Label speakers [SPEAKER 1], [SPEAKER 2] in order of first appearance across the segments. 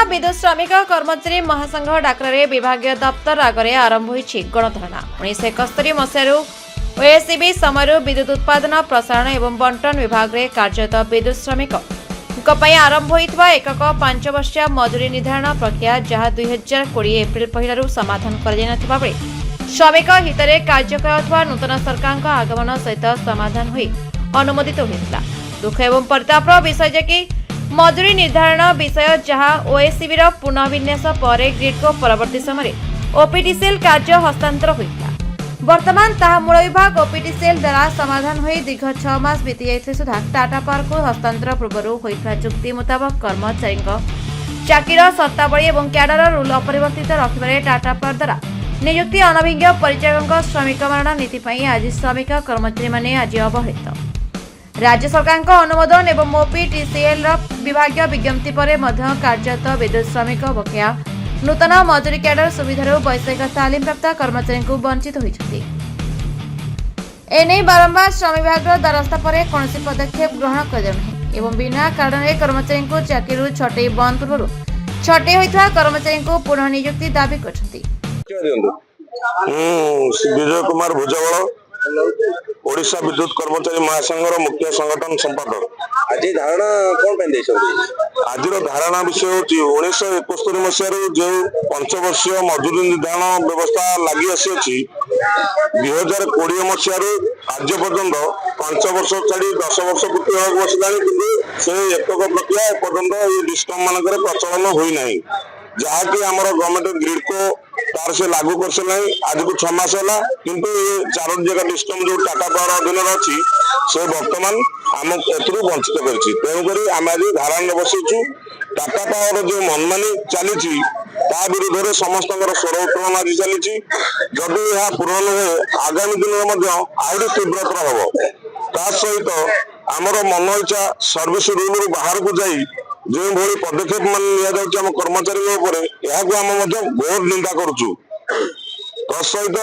[SPEAKER 1] विद्युत श्रमिक कर्मचारी महासंघ डाकरे विभागीय दफ्तर आगे आरंभ होईछि गणधारणा। 1971 मसीह ओएससीबी समय विद्युत उत्पादन प्रसारण एवं बंटन विभाग में कार्यरत विद्युत श्रमिक आरंभ होइथिबा एकक 5 वर्षीय मजूरी निर्धारण प्रक्रिया जहाँ 2020 एप्रिल 1 समाधान कर श्रमिक हित में कार्य करुवा नूतन सरकार आगमन सहित समाधान हुई अनुमोदित होता। दुख एवं परितापर विषय जे कि मजूरी निर्धारण विषय जहाँ ओएससीबी पुनः विन्यास पर ग्रिडको परवर्ती समय ओपीटीसीएल कार्य हस्तांतर होता। वर्तमान ताहा मूल विभाग ओपीटीसीएल द्वारा समाधान हो दीर्घ 6 मास बीती जाइथिले सुधा टाटा पावर को हस्तांतर पूर्व होइथिबा चुक्ति मुताबक कर्मचारी चाकिर शर्तावली और क्याडर रूल अपरिवर्तित रखिबारे टाटा पावर द्वारा नियुक्ति अनभिज्ञ परिचायक श्रमिक मारण नीति आज श्रमिक कर्मचारी माने आज अवहेलित। राज्य सरकार अनुमोदन एवं ओपीटीसीएल विभागीय विज्ञप्ति पर कार्यरत विद्युत श्रमिक बकेया नूतन मजूरी क्याडर सुविधार वैषयिक तालीम प्राप्त कर्मचारी को वंचित होती। एने बारंबार श्रम विभाग द्वारस्थ पर कौन पदक्षेप ग्रहण कर बिना कारण कर्मचारी को चाकरी छटई बंद पूर्व छटई होता कर्मचारी को पुनः नियुक्ति दावी कर
[SPEAKER 2] विजय कुमार भुजबल ओडिशा विद्युत कर्मचारी महासंघर मुख्य संगठन संपादक।
[SPEAKER 3] आज धारणा कौन
[SPEAKER 2] आज धारणा विषय हूँ 1971 मसीह जो 5 वर्षीय मजूरी निर्धारण व्यवस्था लगी आसी 2020 मसीह आज पर्यंत 5 वर्ष छाड़ी 10 वर्ष पूर्ति होगा बसला कि एकक प्रक्रिया एपर्यंत डिस्कम मानक प्रचलन होना जहाँकि आम गवर्नमेंट ग्रिड को तार से लागू कर सारे आज को 6 मास है किंतु ये 4 जगह डिस्कम जो टाटा पावर अधीन अच्छी से बर्तमान आम एथरू वंचित करुक आम आज धारणा बसईचु। टाटा पावर जो मनमानी चली विरुद्ध में समस्त स्वर उत्तोलन आज चली जदि यह पूर्ण हुए आगामी दिन में आहरी तीव्रतर हम ता सहित आमर मन इच्छा सर्विस रूल बाहर को जाई जो भली पदक्षेप मान कर्मचारी घोर निंदा करुचु। तत्सहित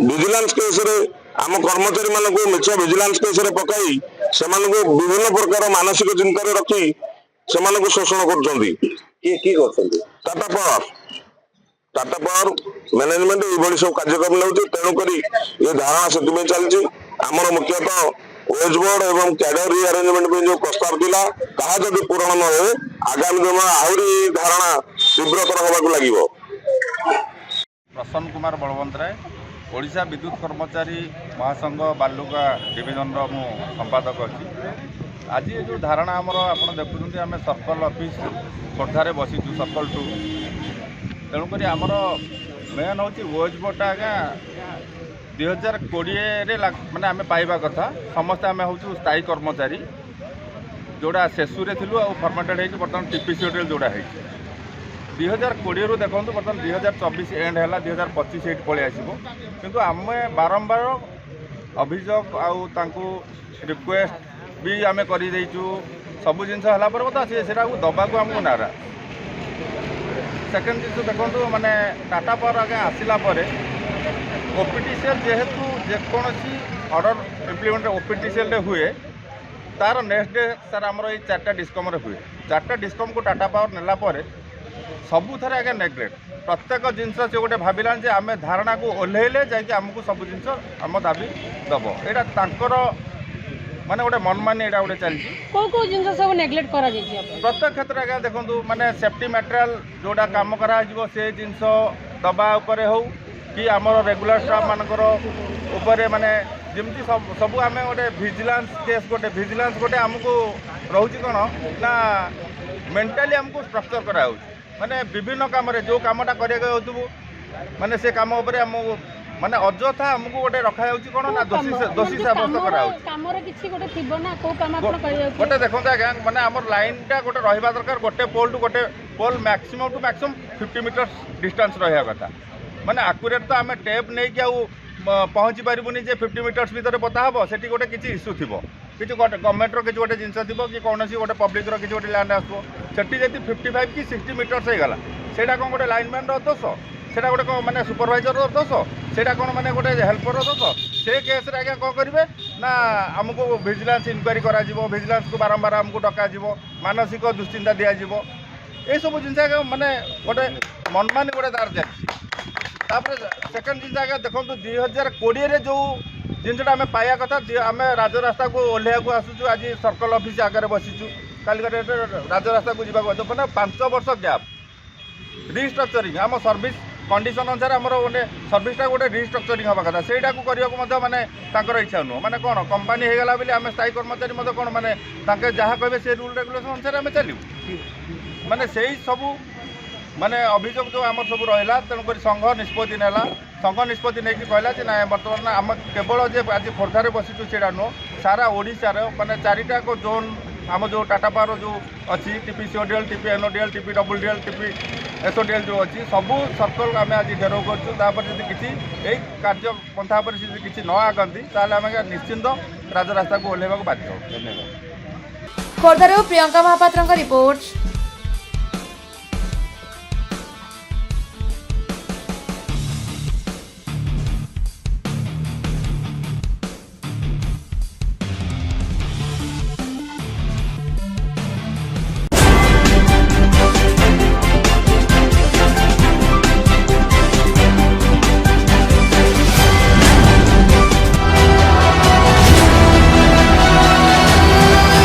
[SPEAKER 2] विजिलेंस केस आम कर्मचारी मान मिछ विजिलेंस केस पकाई से विभिन्न प्रकार मानसिक चिंतार रखी से शोषण कर टाटा पावर मैनेजमेंट ये सब कार्यक्रम नौ तेणुक ये धारणा से चलती आमर मुख्यतः वेज बोर्ड एवं कैडर रिअरेंजमेंट में जो प्रस्ताव थिला ताहा जदि पूर्ण न हो आगामी दिन आहरी धारणा तीव्रतर होगा लगे।
[SPEAKER 4] प्रसन्न कुमार बलवंत राय ओडिशा विद्युत कर्मचारी महासंघ बालुका डिविजन मु संपादक अच्छी। आज ये जो धारणा आमर आप देखुं आम सर्कल ऑफिस खोर्धारे बसीचु सर्कल 2 तेणुक आमर मेन हूँ वेज बोर्ड आज्ञा 2020 माने आम पाइबा कथा समस्त आम हूँ स्थायी कर्मचारी जोड़ा शेषुरे थिलु आ फर्मेटेड होगी बर्तमान टीपीसी होटेल जोड़ा है 2020 रु देखो बर्तमान 2024 एंड है 2025 ये पलि आसो किंतु आम बारंबार अभियोग आउ रिक्वेस्ट भी आम करदेचु सब जिनस है दबा को आमको नारा। सेकेंड जिन देखो माने टाटा पावर आगे आसला ओपीटीसीएल जेहेतु जेकोसी ऑर्डर इम्प्लीमेंट ओपीटीसीएल हुए तार नेक्स्ट डे सर आमर ये 4टा डिस्कम हुए 4टा डिस्कम को टाटा पावर नेला सबुथ आगे नेग्लेक्ट प्रत्येक जिनस से गोटे भाविला आम धारणा को ओह्लैले जामको सब जिन आम दाबी दब यहाँ माने गोटे मनमानी यहाँ गोटे चलती
[SPEAKER 5] सब नेग्लेक्ट करा
[SPEAKER 4] प्रत्येक क्षेत्र आगे देखो माने सेफ्टी मटेरियल जोड़ा काम करा से जिनस दबा उपरे हो कि आमर रेगुलर स्टाफ मानकर उपरे माने जमती सब आम गोटे विजिलेंस केस गोटे आमको रोचे कौन ना मेंटाली आमको स्ट्रक्चर करा माने विभिन्न काम जो कामटा करूँ माने से काम उपरे आम माने अଯଥା आमको गोटे रखा कौन ना दोषी साब्यस्त करा गोटे देखो आज्ञा माने आम लाइनटा गोटे रहा दरकार गोटे पोल टू गोटे pole maximum to maximum 50 metre distance रहा कथा माने आकुरेट तो आम टेप नहीं कि पहुँची पारूनी 50 मीटर्स भितर पता हम से गोटे किसी इश्यू थी कि गवर्नमेंटर किसी गोटे जिनस थी कि कौन गोटे पब्लिक किसी गोटे लैंड आसो से 55 कि 60 मीटर्स होगा से कौन गोटे लाइनमैन दोष से गोटे माने सुपरवाइजर दोष से कौन माने गोटे हेल्पर दोष से केस आज्ञा कौन करेंगे ना आमको विजिलेंस इनक्वारी करा विजिलेंस को बारंबार आमको डक मानसिक दुश्चिंता दिज्व ଏଇସବୁ ଜିନିଷ ମାନେ ଗୋଟେ ମନମାନି ଗୋଟେ ତାର ଚାଲିଛି। ତାପରେ ସେକେଣ୍ଡ ଜିନିଷ ଆଜ୍ଞା ଦେଖନ୍ତୁ 2020ରେ ଯେଉଁ ଜିନିଷଟା ଆମେ ପାଇବା କଥା ଆମେ ରାଜରାସ୍ତାକୁ ଓହ୍ଲାଇବାକୁ ଆସୁଛୁ। ଆଜି ସର୍କଲ ଅଫିସ୍ ଆଗରେ ବସିଛୁ, କାଲିକଟ ରାଜରାସ୍ତାକୁ ଯିବାକୁ ଅଛି। ମାନେ 5 ବର୍ଷ ଗ୍ୟାପ୍ ରିଷ୍ଟ୍ରକ୍ଚରିଂ ଆମ ସର୍ଭିସ୍ कंडीशन अनुसार आमर गोटे सर्विसटा गोटे रिस्ट्रक्चरिंग हवा कथा सेटा को माने तांकर इच्छा नुह माने कौन कंपानी हो गला बोली आम स्थायी कर्मचारी कौन माने तांके जहाँ कहे से रूल रेगुलेशन अनुसार आम चलू माने से सब माने अभियोग जो आम सब रहा तेणुक संघ निष्पत्ति नेला संघ निष्पत्ति नहीं कहला ना बर्तमान आम केवल जे आज खोर्धारे बसीचु से नुह सारा ओडिशार माने 4टा जोन आम जो टाटा पावर जो अच्छी TP CODL TP NODL TP double DL TP SODL जो अच्छी सबू सर्कल आम आज घेराव कर किसी यही कार्य पंथा पर किसी न आगती आम निश्चिंत राजरास्ता को ओह्लैवा बाध्य। धन्यवाद।
[SPEAKER 1] खोर्धारू प्रियंका महापात्र रिपोर्ट